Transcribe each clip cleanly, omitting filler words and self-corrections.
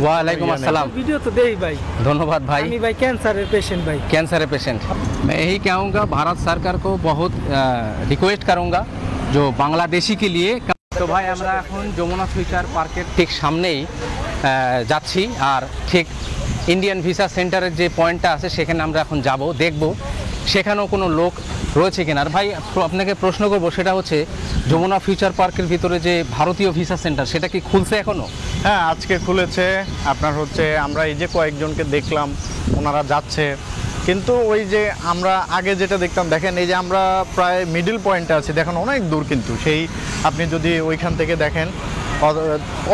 वालेकुम अस्सलाम। वीडियो तो दे ही भाई। धन्यवाद भाई। আমি ভাই ক্যান্সারের পেশেন্ট ভাই। कैंसर पेशेंट मैं यही कहूँगा भारत सरकार को बहुत रिक्वेस्ट करूँगा जो बांग्लादेशी के लिए। তো ভাই আমরা এখন যমুনা ফিউচার পার্কের ঠিক সামনেই যাচ্ছি আর ঠিক ইন্ডিয়ান ভিসা সেন্টারের যে পয়েন্টটা আছে সেখানে আমরা এখন যাব, দেখব সেখানেও কোনো লোক রয়েছে কিনা। আর ভাই আপনাকে প্রশ্ন করব, সেটা হচ্ছে যমুনা ফিউচার পার্কের ভিতরে যে ভারতীয় ভিসা সেন্টার সেটা কি খুলছে এখনো? হ্যাঁ, আজকে খুলেছে। আপনার হচ্ছে আমরা এই যে কয়েকজনকে দেখলাম ওনারা যাচ্ছে, কিন্তু ওই যে আমরা আগে যেটা দেখতাম, দেখেন এই যে আমরা প্রায় মিডল পয়েন্টে আছি, দেখেন অনেক দূর, কিন্তু সেই আপনি যদি ওইখান থেকে দেখেন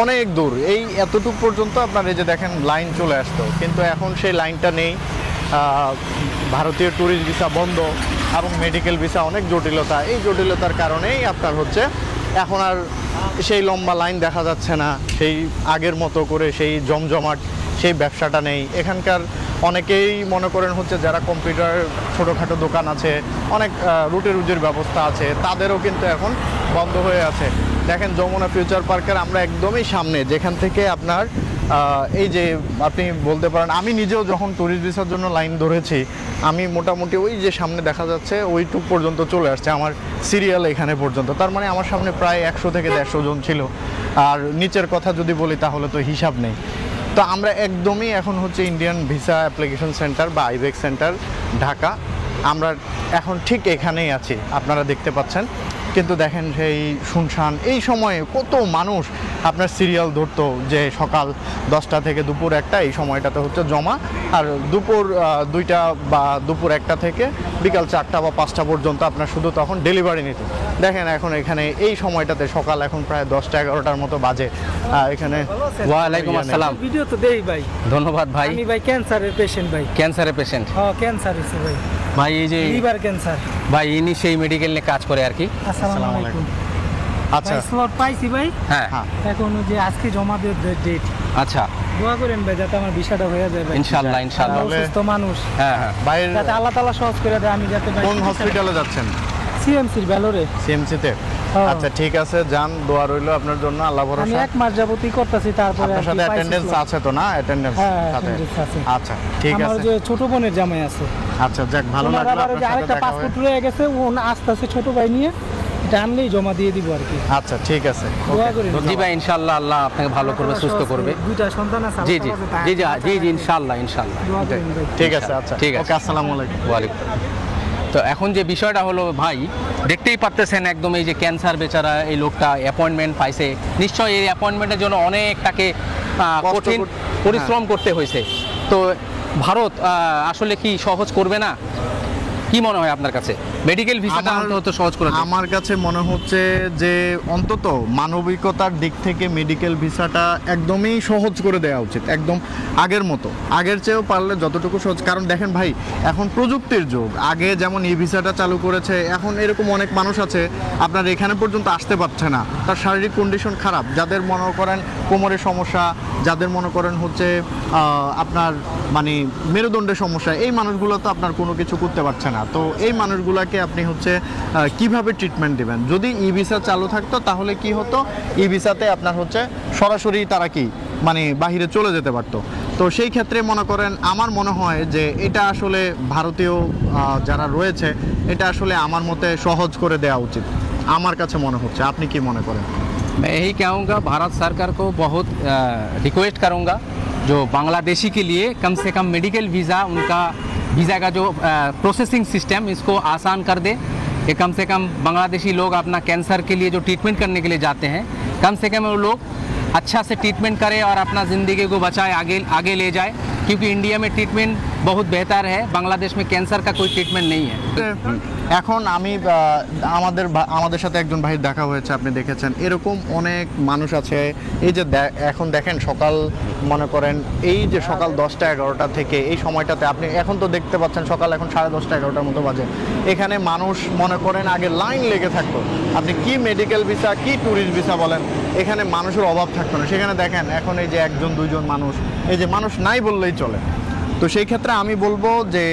অনেক দূর, এই এতটুকু পর্যন্ত আপনার এই যে দেখেন লাইন চলে আসতো, কিন্তু এখন সেই লাইনটা নেই। ভারতীয় ট্যুরিস্ট ভিসা বন্ধ এবং মেডিকেল ভিসা অনেক জটিলতা, এই জটিলতার কারণেই আপনার হচ্ছে এখন আর সেই লম্বা লাইন দেখা যাচ্ছে না, সেই আগের মতো করে সেই জমজমাট সেই ব্যবসাটা নেই। এখানকার অনেকেই মনে করেন হচ্ছে যারা কম্পিউটার ছোটোখাটো দোকান আছে, অনেক রুটি রুজির ব্যবস্থা আছে, তাদেরও কিন্তু এখন বন্ধ হয়ে আছে। দেখেন যমুনা ফিউচার পার্কের আমরা একদমই সামনে, যেখান থেকে আপনার এই যে আপনি বলতে পারেন আমি নিজেও যখন ট্যুরিস্ট ভিসার জন্য লাইন ধরেছি, আমি মোটামুটি ওই যে সামনে দেখা যাচ্ছে ওইটুক পর্যন্ত চলে আসছে, আমার সিরিয়াল এখানে পর্যন্ত। তার মানে আমার সামনে প্রায় 100 থেকে 150 জন ছিল, আর নিচের কথা যদি বলি তাহলে তো হিসাব নেই। তো আমরা একদমই এখন হচ্ছে ইন্ডিয়ান ভিসা অ্যাপ্লিকেশন সেন্টার বা আইবেক সেন্টার ঢাকা, আমরা এখন ঠিক এখানেই আছি, আপনারা দেখতে পাচ্ছেন। কিন্তু দেখেন সেই শুনশান, এই সময়ে কত মানুষ আপনার সিরিয়াল ধরতো, যে সকাল 10টা থেকে দুপুর 1টা এই সময়টাতে হচ্ছে জমা, আর দুপুর 2টা বা দুপুর 1টা থেকে বিকাল 4টা বা 5টা পর্যন্ত আপনার শুধু তখন ডেলিভারি নিত। দেখেন এখন এখানে এই সময়টাতে সকাল এখন প্রায় 10টা-11টার মতো বাজে এখানে। ওয়ালাইকুম আসসালাম। ভিডিও তো দেই ভাই। ধন্যবাদ ভাই। আমি ভাই ক্যান্সারের পেশেন্ট ভাই। ক্যান্সারের পেশেন্ট? হ্যাঁ, ক্যান্সার হয়েছে ভাই। ভাই এই যে লিভার ক্যান্সার। ভাই ইনি সেই মেডিকেল নিয়ে কাজ করে আর কি। আসসালামু আলাইকুম। আচ্ছা, স্লট পাইছি ভাই। হ্যাঁ, এখন যে আজকে জমা দিয়ে ডেট। আচ্ছা, দোয়া করেন ভাই যাতে আমার ভিসাটা হয়ে যায় ভাই। ইনশাআল্লাহ ইনশাআল্লাহ। অসুস্থ মানুষ, হ্যাঁ হ্যাঁ। বাইরে যাতে আল্লাহ তাআলা সহজ করে দেয়, আমি যাতে ভাই কোন হসপিটালে যাচ্ছেন? সিএমসির ভ্যালোরে। সিএমসিতে? আচ্ছা ঠিক আছে, যান, দোয়া রইলো আপনার জন্য, আল্লাহ আমি ভরসা। 1 মাস যাবতই করতেছি, তারপরে আপনার সাথে অ্যাটেন্ডেন্স আছে তো না? অ্যাটেন্ডেন্স হ্যাঁ, সাথে attendance আছে। আচ্ছা ঠিক আমার আছে। যে ছোট বোনের জামাই আছে, আচ্ছা যাক, ভালো ওনার লাগলো আবার আপনার যে সাথে আরেকটা দেখা হয়ে। পাসপোর্ট রয়ে গেছে, ও আস্তে আস্তে ছোট ভাই নিয়ে এটা আনলেই জমা দিয়ে দিব আর কি। আচ্ছা ঠিক আছে, দোয়া ওকে, করেন। জি ভাই, ইনশাআল্লাহ আল্লাহ আপনাকে ভালো করবে, সুস্থ করবে। দুইটা সন্তান আছে। জি জি জি জি জি জি ইনশাআল্লাহ ইনশাআল্লাহ। দোয়া করেন ভাই। ঠিক আছে। আচ্ছা ঠিক আছে। ওকে, আসসালামু আলাইকুম। ওয়ালাইকুম। তো এখন যে বিষয়টা হলো ভাই, দেখতেই পাচ্তেছেন একদম এই যে ক্যান্সার বেচারা এই লোকটা অ্যাপয়েন্টমেন্ট পাইছে, নিশ্চয়ই এই অ্যাপয়েন্টমেন্টের জন্য অনেক তাকে কঠিন পরিশ্রম করতে হয়েছে। তো ভারত আসলে কি সহজ করবে না? কি মনে হয় আপনার কাছে? মেডিকেল ভিসাটা অন্তত সহজ করে দেয়। আমার কাছে মনে হচ্ছে যে অন্তত মানবিকতার দিক থেকে মেডিকেল ভিসাটা একদমই সহজ করে দেওয়া উচিত, একদম আগের মতো, আগের চেয়েও পারলে যতটুকু সহজ। কারণ দেখেন ভাই, এখন প্রযুক্তির যুগ, আগে যেমন ই ভিসাটা চালু করেছে, এখন এরকম অনেক মানুষ আছে আপনার এখানে পর্যন্ত আসতে পারছে না, তার শারীরিক কন্ডিশন খারাপ, যাদের মনে করেন কোমরের সমস্যা, যাদের মনে করেন হচ্ছে আপনার মানে মেরুদণ্ডের সমস্যা, এই মানুষগুলো তো আপনার কোনো কিছু করতে পারছে না। তো এই মানুষগুলোকে আপনি হচ্ছে কিভাবে ট্রিটমেন্ট দিবেন? যদি ই ভিসা চালু থাকতো তাহলে কি হতো, ই ভিসাতে আপনার হচ্ছে সরাসরি তারা কি মানে বাহিরে চলে যেতে পারতো। তো সেই ক্ষেত্রে মনে করেন আমার মনে হয় যে এটা আসলে ভারতীয় যারা রয়েছে, এটা আসলে আমার মতে সহজ করে দেওয়া উচিত, আমার কাছে মনে হচ্ছে। আপনি কি মনে করেন? मैं यही कहूँगा भारत सरकार को बहुत रिक्वेस्ट करूँगा जो बांग्लादेशी के लिए कम से कम मेडिकल वीज़ा, उनका वीज़ा का जो प्रोसेसिंग सिस्टम, इसको आसान कर दे कि कम से कम बांग्लादेशी लोग अपना कैंसर के लिए जो ट्रीटमेंट करने के लिए जाते हैं, कम से कम वो लोग अच्छा से ट्रीटमेंट करें और अपना ज़िंदगी को बचाए, आगे ले जाए। क्योंकि इंडिया में ट्रीटमेंट बहुत बेहतर है, बांग्लादेश में कैंसर का कोई ट्रीटमेंट नहीं है। এখন আমি আমাদের সাথে একজন ভাই দেখা হয়েছে, আপনি দেখেছেন, এরকম অনেক মানুষ আছে। এই যে এখন দেখেন সকাল মনে করেন এই যে সকাল 10টা-11টা থেকে এই সময়টাতে আপনি এখন তো দেখতে পাচ্ছেন সকাল এখন 10:30-11টার মতো বাজে, এখানে মানুষ মনে করেন আগে লাইন লেগে থাকতো, আপনি কি মেডিকেল ভিসা কি ট্যুরিস্ট ভিসা বলেন, এখানে মানুষের অভাব থাকতো না। সেখানে দেখেন এখন এই যে 1-2 মানুষ, এই যে মানুষ নাই বললেই চলে। তো সেই ক্ষেত্রে আমি বলবো যে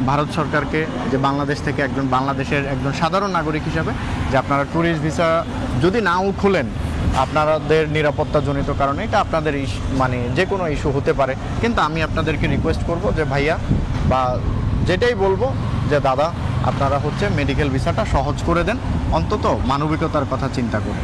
ভারত সরকারকে, যে বাংলাদেশ থেকে বাংলাদেশের একজন সাধারণ নাগরিক হিসাবে, যে আপনারা ট্যুরিস্ট ভিসা যদি নাও খুলেন আপনাদের নিরাপত্তাজনিত কারণে এটা আপনাদের মানে যে কোনো ইস্যু হতে পারে, কিন্তু আমি আপনাদেরকে রিকোয়েস্ট করব যে ভাইয়া বা যেটাই বলবো যে দাদা আপনারা হচ্ছে মেডিকেল ভিসাটা সহজ করে দেন, অন্তত মানবিকতার কথা চিন্তা করে।